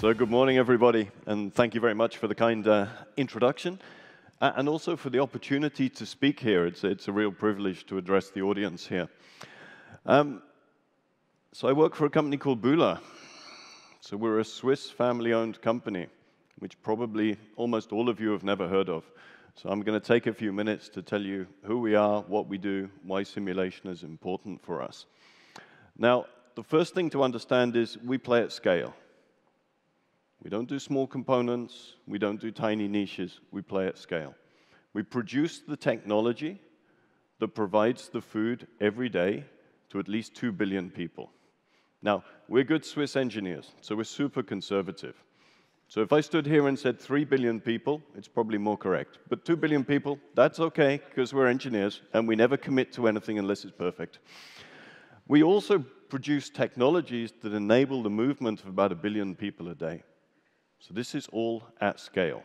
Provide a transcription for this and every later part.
So good morning, everybody, and thank you very much for the kind introduction, and also for the opportunity to speak here. It's a real privilege to address the audience here. So I work for a company called Bühler. So we're a Swiss family-owned company, which probably almost all of you have never heard of. So I'm going to take a few minutes to tell you who we are, what we do, why simulation is important for us. Now, the first thing to understand is we play at scale. We don't do small components, we don't do tiny niches, we play at scale. We produce the technology that provides the food every day to at least 2 billion people. Now, we're good Swiss engineers, so we're super conservative. So if I stood here and said 3 billion people, it's probably more correct. But 2 billion people, that's okay, because we're engineers, and we never commit to anything unless it's perfect. We also produce technologies that enable the movement of about 1 billion people a day. So this is all at scale.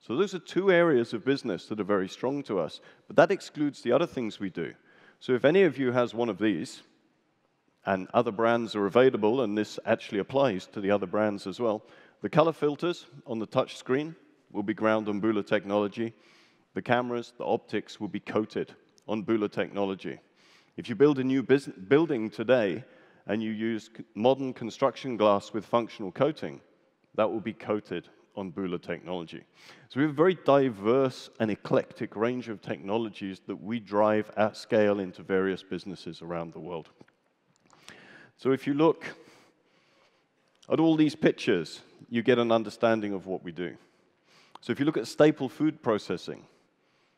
So those are two areas of business that are very strong to us, but that excludes the other things we do. So if any of you has one of these, and other brands are available, and this actually applies to the other brands as well, the color filters on the touch screen will be ground on Bühler technology. The cameras, the optics will be coated on Bühler technology. If you build a new building today and you use modern construction glass with functional coating, that will be coated on Bühler technology. So we have a very diverse and eclectic range of technologies that we drive at scale into various businesses around the world. So if you look at all these pictures, you get an understanding of what we do. So if you look at staple food processing,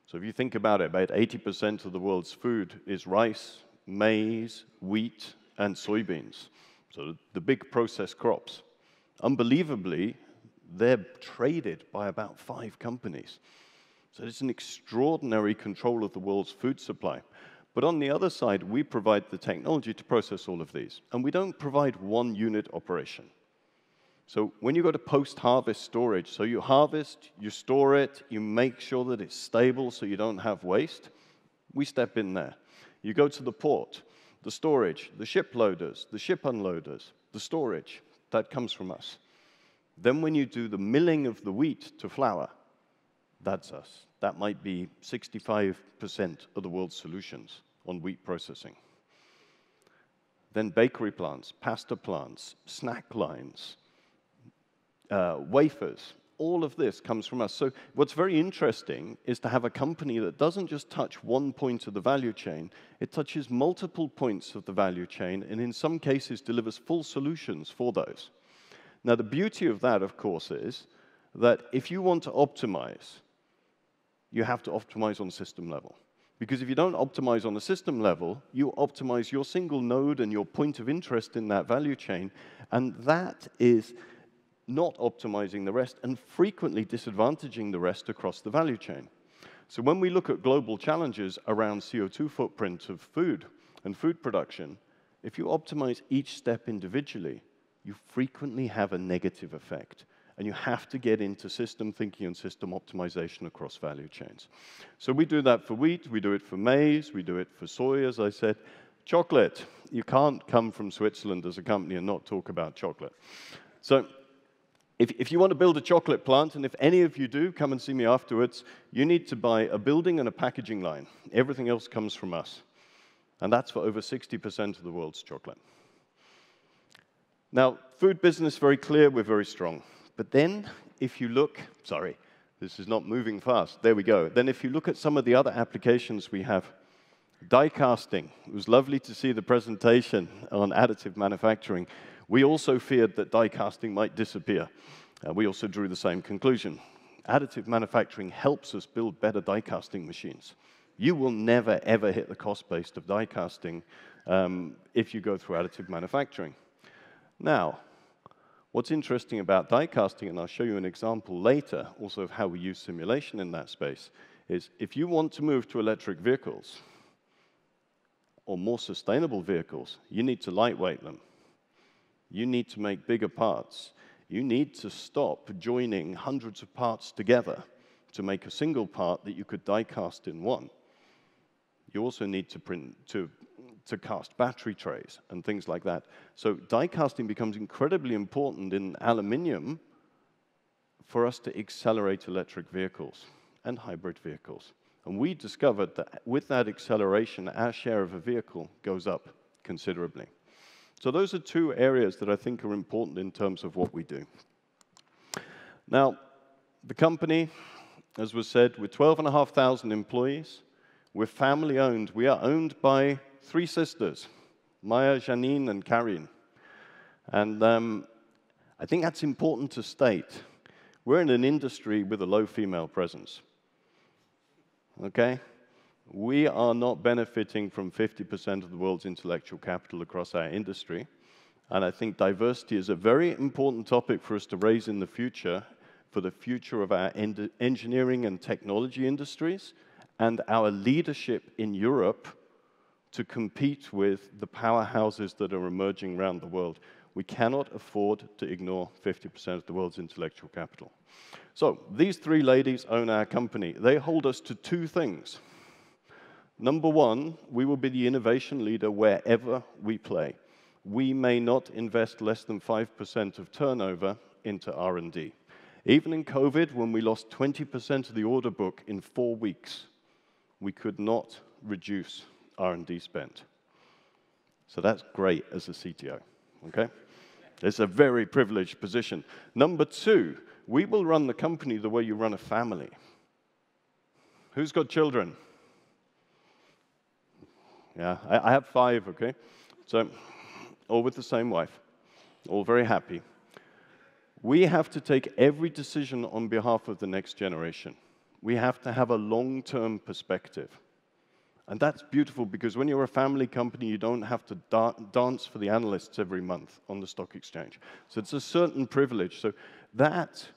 so if you think about it, about 80% of the world's food is rice, maize, wheat, and soybeans. So the big processed crops. Unbelievably, they're traded by about 5 companies. So it's an extraordinary control of the world's food supply. But on the other side, we provide the technology to process all of these. And we don't provide one unit operation. So when you go to post-harvest storage, so you harvest, you store it, you make sure that it's stable so you don't have waste, we step in there. You go to the port, the storage, the ship loaders, the ship unloaders, the storage, that comes from us. Then when you do the milling of the wheat to flour, that's us. That might be 65% of the world's solutions on wheat processing. Then bakery plants, pasta plants, snack lines, wafers, all of this comes from us. So what's very interesting is to have a company that doesn't just touch one point of the value chain, it touches multiple points of the value chain, and in some cases delivers full solutions for those. Now the beauty of that, of course, is that if you want to optimize, you have to optimize on system level. Because if you don't optimize on a system level, you optimize your single node and your point of interest in that value chain, and that is not optimizing the rest and frequently disadvantaging the rest across the value chain. So when we look at global challenges around CO2 footprint of food and food production, if you optimize each step individually, you frequently have a negative effect. And you have to get into system thinking and system optimization across value chains. So we do that for wheat, we do it for maize, we do it for soy, as I said. Chocolate. You can't come from Switzerland as a company and not talk about chocolate. So if you want to build a chocolate plant, and if any of you do, come and see me afterwards, you need to buy a building and a packaging line. Everything else comes from us. And that's for over 60% of the world's chocolate. Now, food business, very clear, we're very strong. But then, if you look, sorry, this is not moving fast. There we go. Then if you look at some of the other applications we have, die casting. It was lovely to see the presentation on additive manufacturing. We also feared that die casting might disappear. We also drew the same conclusion. Additive manufacturing helps us build better die casting machines. You will never, ever hit the cost base of die casting if you go through additive manufacturing. Now, what's interesting about die casting, and I'll show you an example later also of how we use simulation in that space, is if you want to move to electric vehicles or more sustainable vehicles, you need to lightweight them. You need to make bigger parts. You need to stop joining hundreds of parts together to make a single part that you could die cast in one. You also need to to cast battery trays and things like that. So die casting becomes incredibly important in aluminium for us to accelerate electric vehicles and hybrid vehicles. And we discovered that with that acceleration, our share of a vehicle goes up considerably. So those are two areas that I think are important in terms of what we do. Now, the company, as was said, with 12,500 employees, we're family-owned. We are owned by 3 sisters, Maya, Janine, and Karin. And I think that's important to state. We're in an industry with a low female presence. Okay? We are not benefiting from 50% of the world's intellectual capital across our industry. And I think diversity is a very important topic for us to raise in the future, for the future of our engineering and technology industries, and our leadership in Europe to compete with the powerhouses that are emerging around the world. We cannot afford to ignore 50% of the world's intellectual capital. So these 3 ladies own our company. They hold us to 2 things. Number 1, we will be the innovation leader wherever we play. We may not invest less than 5% of turnover into R&D. Even in COVID, when we lost 20% of the order book in 4 weeks, we could not reduce R&D spend. So that's great as a CTO, okay? It's a very privileged position. Number 2, we will run the company the way you run a family. Who's got children? Yeah, I have 5, okay? So, all with the same wife, all very happy. We have to take every decision on behalf of the next generation. We have to have a long-term perspective. And that's beautiful because when you're a family company, you don't have to dance for the analysts every month on the stock exchange. So it's a certain privilege. So that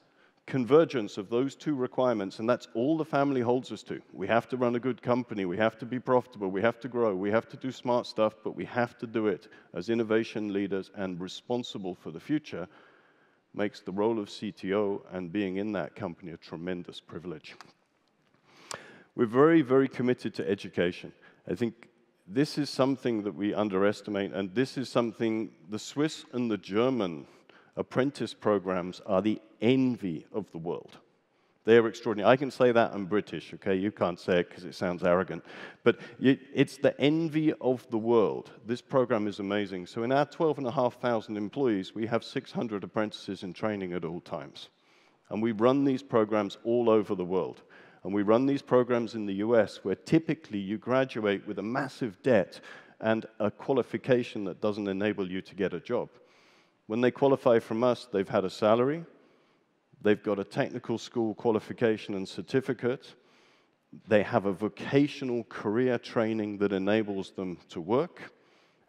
convergence of those 2 requirements, and that's all the family holds us to. We have to run a good company, we have to be profitable, we have to grow, we have to do smart stuff, but we have to do it as innovation leaders and responsible for the future, makes the role of CTO and being in that company a tremendous privilege. We're very, very committed to education. I think this is something that we underestimate, and this is something the Swiss and the German apprentice programs are the envy of the world. They are extraordinary. I can say that I'm British, okay? You can't say it because it sounds arrogant. But it's the envy of the world. This program is amazing. So in our 12,500 employees, we have 600 apprentices in training at all times. And we run these programs all over the world. And we run these programs in the US, where typically you graduate with a massive debt and a qualification that doesn't enable you to get a job. When they qualify from us, they've had a salary, they've got a technical school qualification and certificate, they have a vocational career training that enables them to work,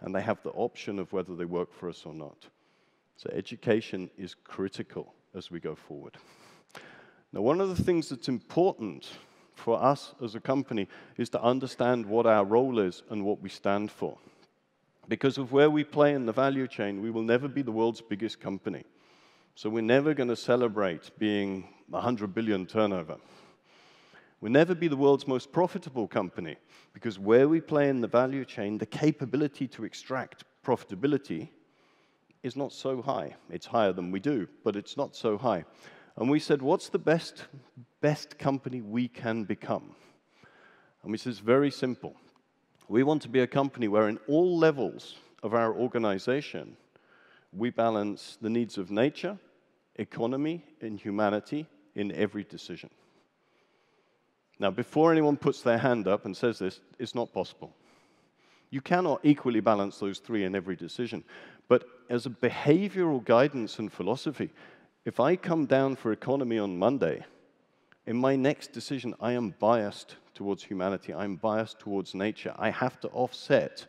and they have the option of whether they work for us or not. So education is critical as we go forward. Now, one of the things that's important for us as a company is to understand what our role is and what we stand for. Because of where we play in the value chain, we will never be the world's biggest company. So we're never going to celebrate being 100 billion turnover. We'll never be the world's most profitable company, because where we play in the value chain, the capability to extract profitability is not so high. It's higher than we do, but it's not so high. And we said, what's the best company we can become? And we said, it's very simple. We want to be a company where in all levels of our organization, we balance the needs of nature, economy, and humanity in every decision. Now, before anyone puts their hand up and says this, it's not possible. You cannot equally balance those 3 in every decision. But as a behavioral guidance and philosophy, if I come down for economy on Monday, in my next decision, I am biased towards humanity. I'm biased towards nature. I have to offset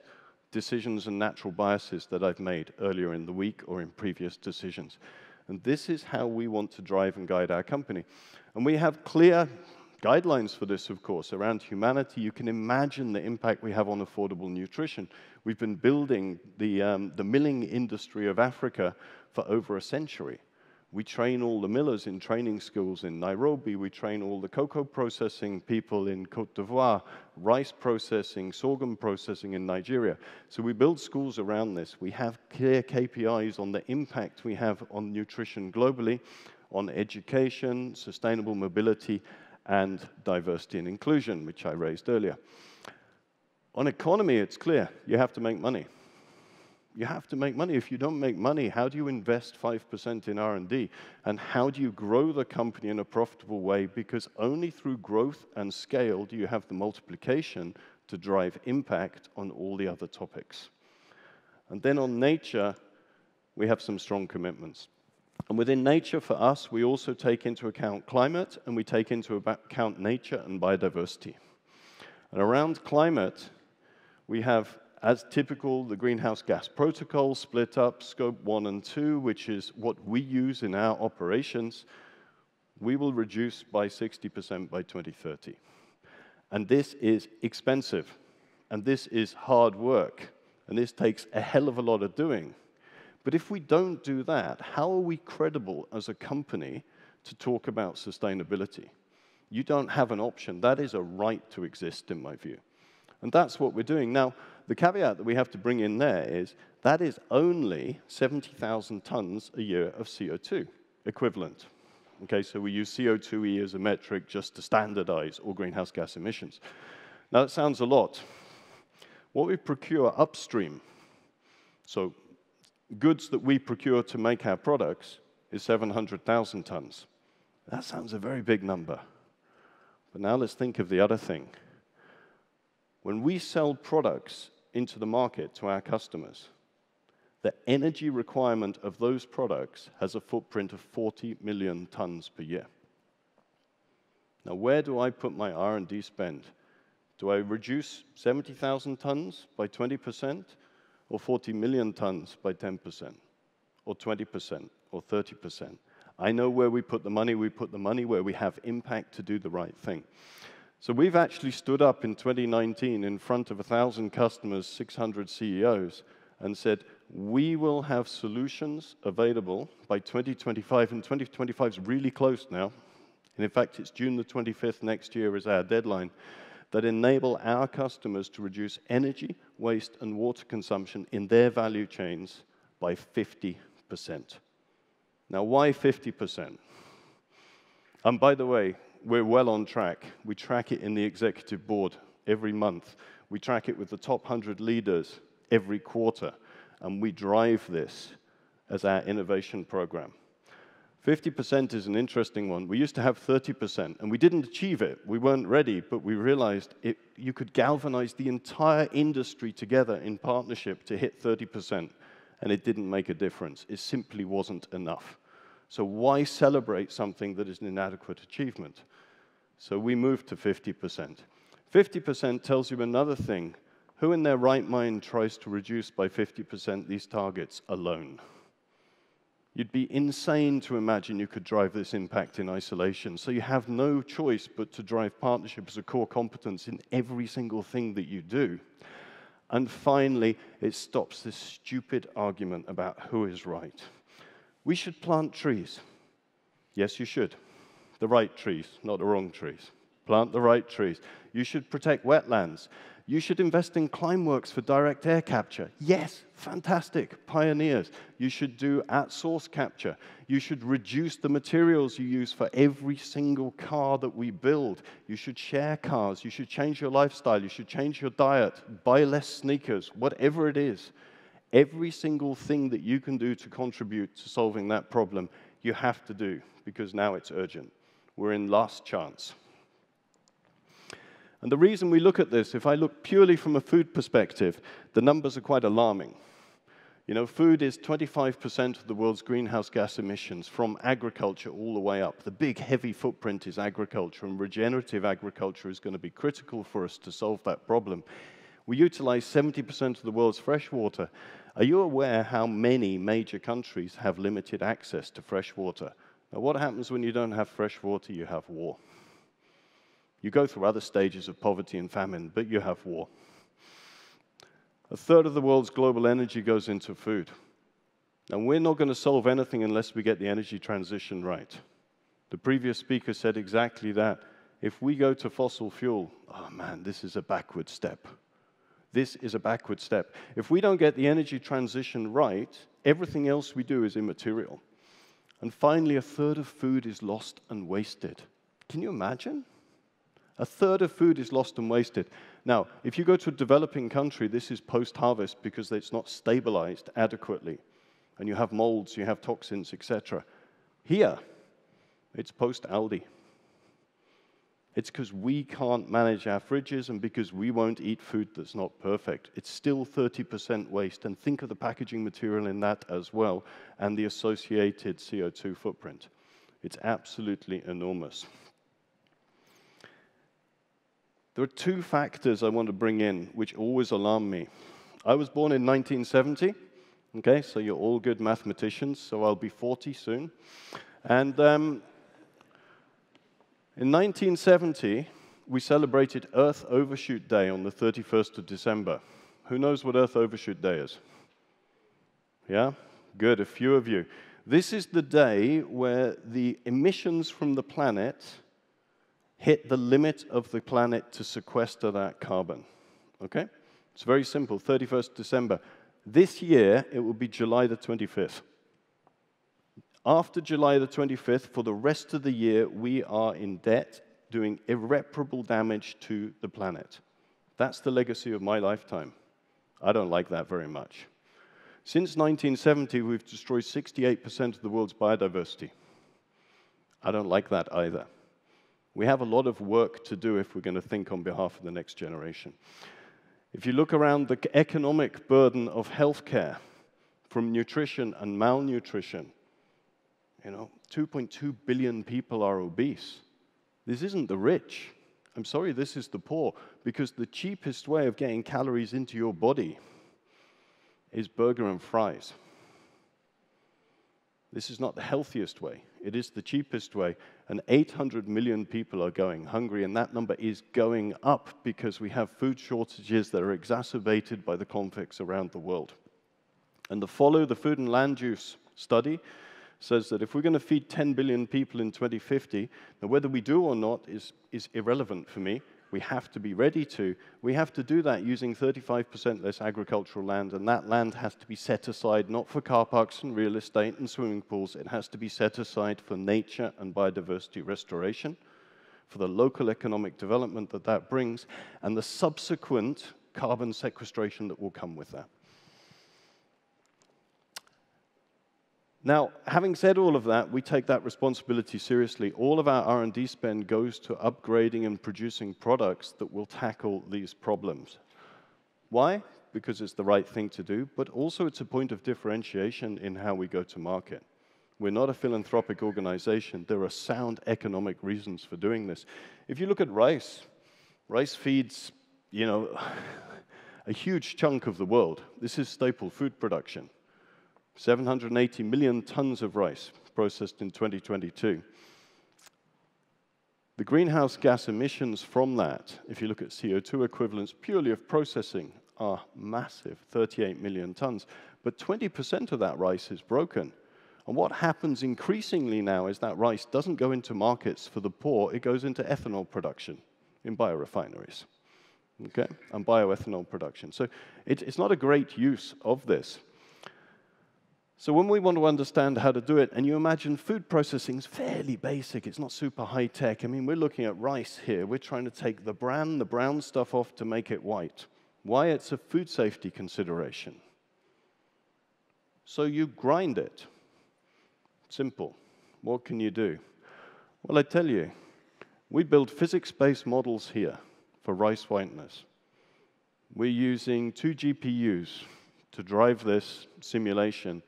decisions and natural biases that I've made earlier in the week or in previous decisions. And this is how we want to drive and guide our company. And we have clear guidelines for this, of course. Around humanity, you can imagine the impact we have on affordable nutrition. We've been building the milling industry of Africa for over a century. We train all the millers in training schools in Nairobi. We train all the cocoa processing people in Côte d'Ivoire, rice processing, sorghum processing in Nigeria. So we build schools around this. We have clear KPIs on the impact we have on nutrition globally, on education, sustainable mobility, and diversity and inclusion, which I raised earlier. On economy, it's clear. You have to make money. You have to make money. If you don't make money, how do you invest 5% in R&D? And how do you grow the company in a profitable way? Because only through growth and scale do you have the multiplication to drive impact on all the other topics. And then on nature, we have some strong commitments. And within nature, for us, we also take into account climate, and we take into account nature and biodiversity. And around climate, we have, as typical, the greenhouse gas protocol split up, scope 1 and 2, which is what we use in our operations. We will reduce by 60% by 2030. And this is expensive, and this is hard work, and this takes a hell of a lot of doing. But if we don't do that, how are we credible as a company to talk about sustainability? You don't have an option. That is a right to exist, in my view. And that's what we're doing. Now, the caveat that we have to bring in there is that is only 70,000 tons a year of CO2 equivalent. Okay, so we use CO2e as a metric just to standardize all greenhouse gas emissions. Now, that sounds a lot. What we procure upstream, so goods that we procure to make our products, is 700,000 tons. That sounds a very big number. But now let's think of the other thing. When we sell products into the market to our customers, the energy requirement of those products has a footprint of 40 million tons per year. Now, where do I put my R&D spend? Do I reduce 70,000 tons by 20%, or 40 million tons by 10%, or 20%, or 30%? I know where we put the money. We put the money where we have impact to do the right thing. So we've actually stood up in 2019 in front of 1,000 customers, 600 CEOs, and said, we will have solutions available by 2025, and 2025 is really close now. And in fact, it's June the 25th next year is our deadline, that enable our customers to reduce energy, waste, and water consumption in their value chains by 50%. Now, why 50%? And by the way, we're well on track. We track it in the executive board every month. We track it with the top 100 leaders every quarter, and we drive this as our innovation program. 50% is an interesting one. We used to have 30%, and we didn't achieve it. We weren't ready, but we realized you could galvanize the entire industry together in partnership to hit 30%, and it didn't make a difference. It simply wasn't enough. So why celebrate something that is an inadequate achievement? So we moved to 50%. 50% tells you another thing. Who in their right mind tries to reduce by 50% these targets alone? You'd be insane to imagine you could drive this impact in isolation. So you have no choice but to drive partnership as a core competence in every single thing that you do. And finally, it stops this stupid argument about who is right. We should plant trees. Yes, you should. The right trees, not the wrong trees. Plant the right trees. You should protect wetlands. You should invest in Climeworks for direct air capture. Yes, fantastic, pioneers. You should do at-source capture. You should reduce the materials you use for every single car that we build. You should share cars. You should change your lifestyle. You should change your diet, buy less sneakers, whatever it is. Every single thing that you can do to contribute to solving that problem, you have to do, because now it's urgent. We're in last chance. And the reason we look at this, if I look purely from a food perspective, the numbers are quite alarming. You know, food is 25% of the world's greenhouse gas emissions from agriculture all the way up. The big, heavy footprint is agriculture, and regenerative agriculture is going to be critical for us to solve that problem. We utilize 70% of the world's fresh water. Are you aware how many major countries have limited access to fresh water? Now, what happens when you don't have fresh water? You have war. You go through other stages of poverty and famine, but you have war. A third of the world's global energy goes into food. And we're not going to solve anything unless we get the energy transition right. The previous speaker said exactly that. If we go to fossil fuel, oh man, this is a backward step. This is a backward step. If we don't get the energy transition right, everything else we do is immaterial. And finally, a third of food is lost and wasted. Can you imagine? A third of food is lost and wasted. Now, if you go to a developing country, this is post-harvest because it's not stabilized adequately. And you have molds, you have toxins, etc. Here, it's post-Aldi. It's because we can't manage our fridges and because we won't eat food that's not perfect. It's still 30% waste. And think of the packaging material in that as well and the associated CO2 footprint. It's absolutely enormous. There are two factors I want to bring in which always alarm me. I was born in 1970. Okay, so you're all good mathematicians, so I'll be 40 soon. And in 1970, we celebrated Earth Overshoot Day on the 31st of December. Who knows what Earth Overshoot Day is? Yeah? Good, a few of you. This is the day where the emissions from the planet hit the limit of the planet to sequester that carbon. Okay? It's very simple, 31st December. This year, it will be July the 25th. After July the 25th, for the rest of the year, we are in debt, doing irreparable damage to the planet. That's the legacy of my lifetime. I don't like that very much. Since 1970, we've destroyed 68% of the world's biodiversity. I don't like that either. We have a lot of work to do if we're going to think on behalf of the next generation. If you look around the economic burden of healthcare, from nutrition and malnutrition, 2.2 billion people are obese. This isn't the rich. I'm sorry, this is the poor, because the cheapest way of getting calories into your body is burger and fries. This is not the healthiest way. It is the cheapest way, and 800 million people are going hungry, and that number is going up because we have food shortages that are exacerbated by the conflicts around the world. And the Follow the Food and Land Use study says that if we're going to feed 10 billion people in 2050, now whether we do or not is irrelevant for me. We have to be ready to. We have to do that using 35% less agricultural land, and that land has to be set aside not for car parks and real estate and swimming pools. It has to be set aside for nature and biodiversity restoration, for the local economic development that that brings, and the subsequent carbon sequestration that will come with that. Now, having said all of that, we take that responsibility seriously. All of our R&D spend goes to upgrading and producing products that will tackle these problems. Why? Because it's the right thing to do, but also it's a point of differentiation in how we go to market. We're not a philanthropic organization. There are sound economic reasons for doing this. If you look at rice, rice feeds, a huge chunk of the world. This is staple food production. 780 million tons of rice processed in 2022. The greenhouse gas emissions from that, if you look at CO2 equivalents purely of processing, are massive, 38 million tons. But 20% of that rice is broken. And what happens increasingly now is that rice doesn't go into markets for the poor, it goes into ethanol production in biorefineries, okay? And bioethanol production. So it's not a great use of this. So when we want to understand how to do it, and you imagine food processing is fairly basic, it's not super high tech. I mean, we're looking at rice here. We're trying to take the brown stuff off to make it white. Why? It's a food safety consideration. So you grind it. Simple. What can you do? Well, I tell you, we build physics-based models here for rice whiteness. We're using 2 GPUs to drive this simulation.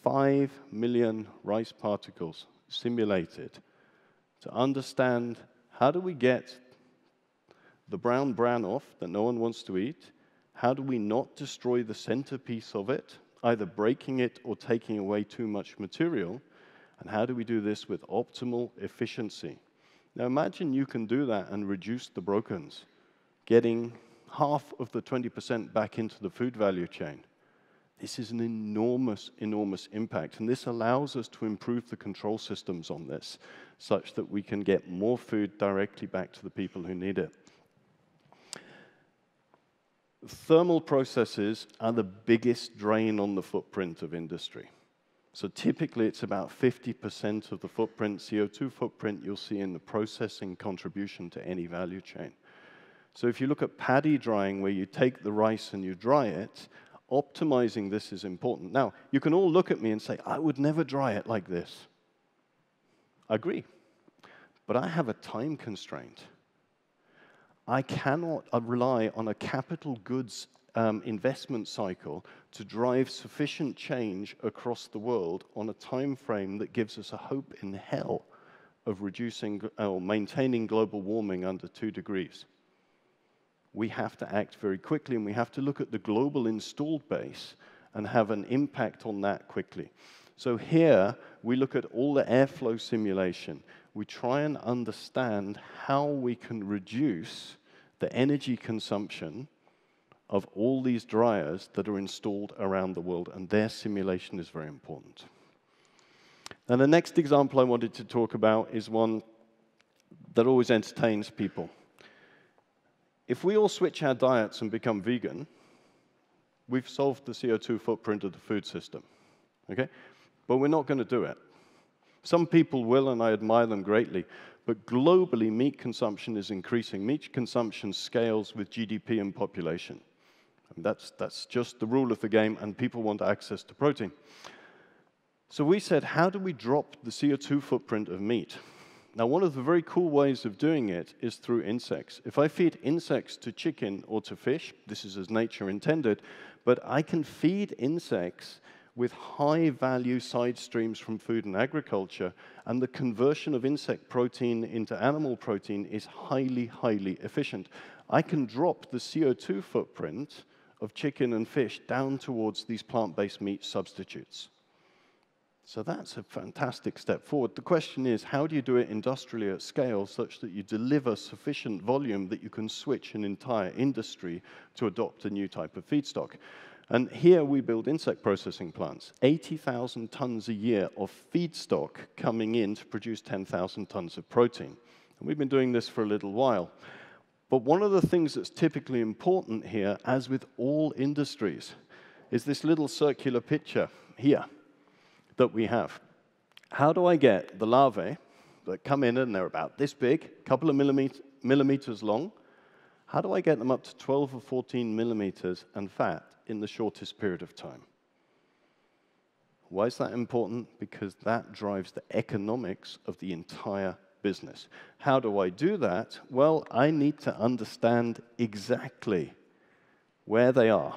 5 million rice particles simulated to understand how do we get the brown bran off that no one wants to eat, how do we not destroy the centerpiece of it, either breaking it or taking away too much material, and how do we do this with optimal efficiency. Now imagine you can do that and reduce the brokens, getting half of the 20% back into the food value chain. This is an enormous, enormous impact, and this allows us to improve the control systems on this, such that we can get more food directly back to the people who need it. Thermal processes are the biggest drain on the footprint of industry. So typically it's about 50% of the footprint, CO2 footprint you'll see in the processing contribution to any value chain. So if you look at paddy drying, where you take the rice and you dry it, optimizing this is important. Now, you can all look at me and say, I would never dry it like this. I agree. But I have a time constraint. I cannot rely on a capital goods investment cycle to drive sufficient change across the world on a time frame that gives us a hope in hell of reducing or maintaining global warming under 2 degrees. We have to act very quickly, and we have to look at the global installed base and have an impact on that quickly. So here, we look at all the airflow simulation. We try and understand how we can reduce the energy consumption of all these dryers that are installed around the world, and their simulation is very important. And the next example I wanted to talk about is one that always entertains people. If we all switch our diets and become vegan, we've solved the CO2 footprint of the food system, okay? But we're not going to do it. Some people will, and I admire them greatly, but globally, meat consumption is increasing. Meat consumption scales with GDP and population. And that's just the rule of the game, and people want access to protein. So we said, how do we drop the CO2 footprint of meat? Now, one of the very cool ways of doing it is through insects. If I feed insects to chicken or to fish, this is as nature intended, but I can feed insects with high-value side streams from food and agriculture, and the conversion of insect protein into animal protein is highly, highly efficient. I can drop the CO2 footprint of chicken and fish down towards these plant-based meat substitutes. So that's a fantastic step forward. The question is, how do you do it industrially at scale such that you deliver sufficient volume that you can switch an entire industry to adopt a new type of feedstock? And here we build insect processing plants, 80,000 tons a year of feedstock coming in to produce 10,000 tons of protein. And we've been doing this for a little while. But one of the things that's typically important here, as with all industries, is this little circular picture here that we have. How do I get the larvae that come in and they're about this big, a couple of millimeters long, how do I get them up to 12 or 14 millimeters and fat in the shortest period of time? Why is that important? Because that drives the economics of the entire business. How do I do that? Well, I need to understand exactly where they are.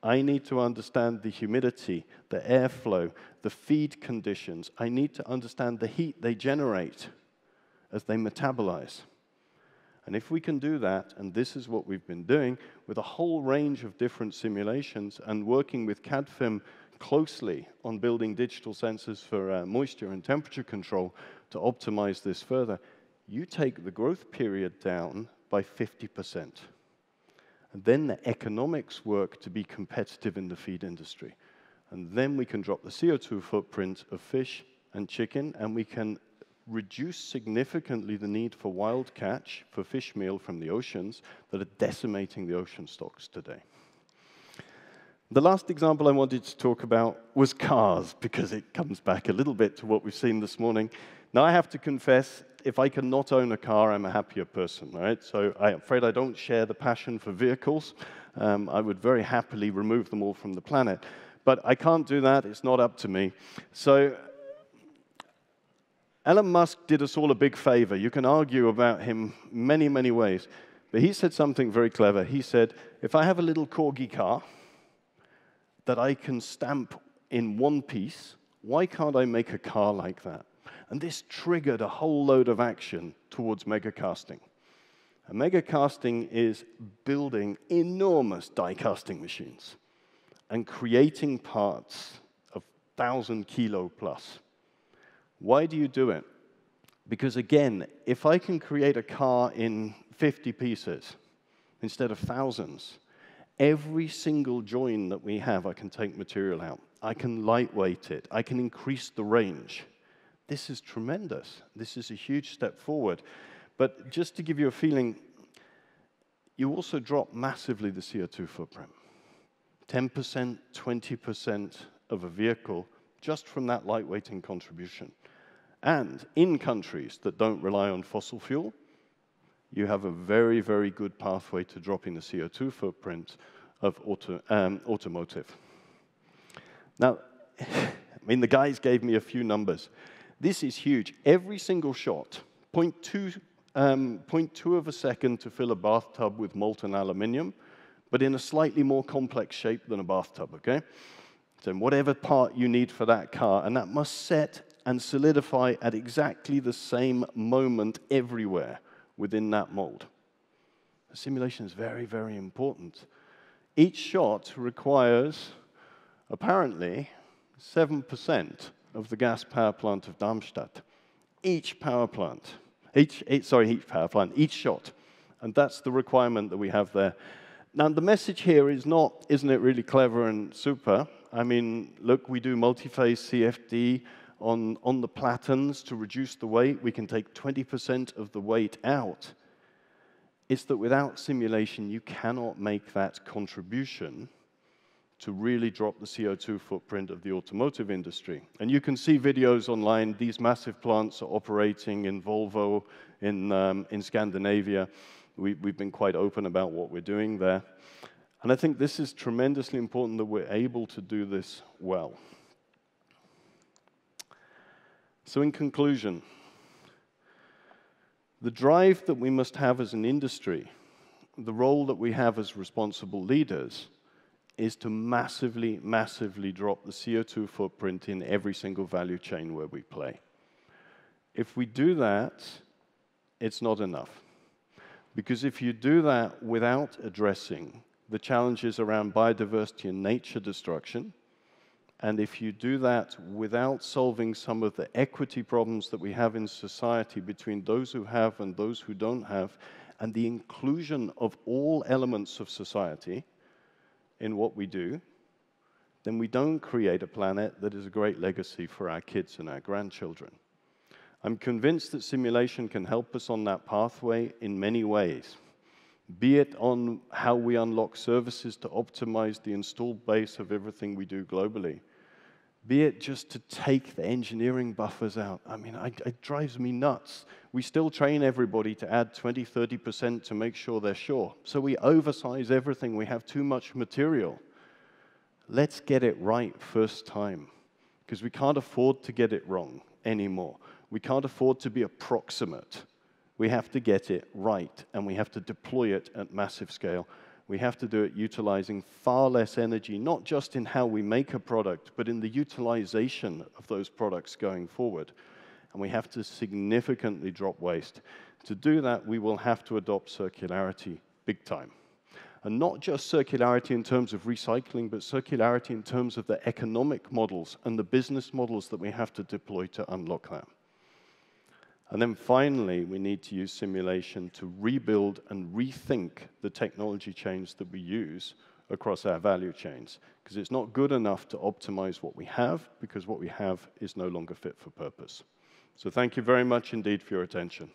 I need to understand the humidity, the airflow, the feed conditions. I need to understand the heat they generate as they metabolize. And if we can do that, and this is what we've been doing with a whole range of different simulations and working with CADFEM closely on building digital sensors for moisture and temperature control to optimize this further, you take the growth period down by 50%. And then the economics work to be competitive in the feed industry. And then we can drop the CO2 footprint of fish and chicken, and we can reduce significantly the need for wild catch for fish meal from the oceans that are decimating the ocean stocks today. The last example I wanted to talk about was cars, because it comes back a little bit to what we've seen this morning. Now, I have to confess, if I can not own a car, I'm a happier person, right? So I'm afraid I don't share the passion for vehicles. I would very happily remove them all from the planet. But I can't do that. It's not up to me. So Elon Musk did us all a big favor. You can argue about him many, many ways. But he said something very clever. He said, if I have a little corgi car that I can stamp in one piece, why can't I make a car like that? And this triggered a whole load of action towards megacasting. And megacasting is building enormous die casting machines and creating parts of 1,000 kilo plus. Why do you do it? Because again, if I can create a car in 50 pieces instead of thousands, Every single join that we have, I can take material out. I can lightweight it. I can increase the range. This is tremendous. This is a huge step forward. But just to give you a feeling, you also drop massively the CO2 footprint. 10%, 20% of a vehicle just from that lightweighting contribution. And in countries that don't rely on fossil fuel, you have a very, very good pathway to dropping the CO2 footprint of automotive. Now, I mean, the guys gave me a few numbers. This is huge. Every single shot, 0.2 of a second to fill a bathtub with molten aluminium, but in a slightly more complex shape than a bathtub, okay? So whatever part you need for that car, and that must set and solidify at exactly the same moment everywhere within that mold. The simulation is very, very important. Each shot requires, apparently, 7% of the gas power plant of Darmstadt. Each power plant, each shot. And that's the requirement that we have there. Now, the message here is not, isn't it really clever and super? I mean, look, we do multi-phase CFD on the platens to reduce the weight. We can take 20% of the weight out. It's that without simulation, you cannot make that contribution to really drop the CO2 footprint of the automotive industry. And you can see videos online. These massive plants are operating in Volvo in Scandinavia. We've been quite open about what we're doing there. And I think this is tremendously important that we're able to do this well. So in conclusion, the drive that we must have as an industry, the role that we have as responsible leaders, is to massively, massively drop the CO2 footprint in every single value chain where we play. If we do that, it's not enough. Because if you do that without addressing the challenges around biodiversity and nature destruction, and if you do that without solving some of the equity problems that we have in society between those who have and those who don't have, and the inclusion of all elements of society in what we do, then we don't create a planet that is a great legacy for our kids and our grandchildren. I'm convinced that simulation can help us on that pathway in many ways, be it on how we unlock services to optimize the installed base of everything we do globally, be it just to take the engineering buffers out. I mean, it drives me nuts. We still train everybody to add 20, 30% to make sure they're sure. So we oversize everything. We have too much material. Let's get it right first time, because we can't afford to get it wrong anymore. We can't afford to be approximate. We have to get it right, and we have to deploy it at massive scale. We have to do it utilizing far less energy, not just in how we make a product, but in the utilization of those products going forward. And we have to significantly drop waste. To do that, we will have to adopt circularity big time. And not just circularity in terms of recycling, but circularity in terms of the economic models and the business models that we have to deploy to unlock that. And then finally, we need to use simulation to rebuild and rethink the technology chains that we use across our value chains. Because it's not good enough to optimize what we have, because what we have is no longer fit for purpose. So thank you very much indeed for your attention.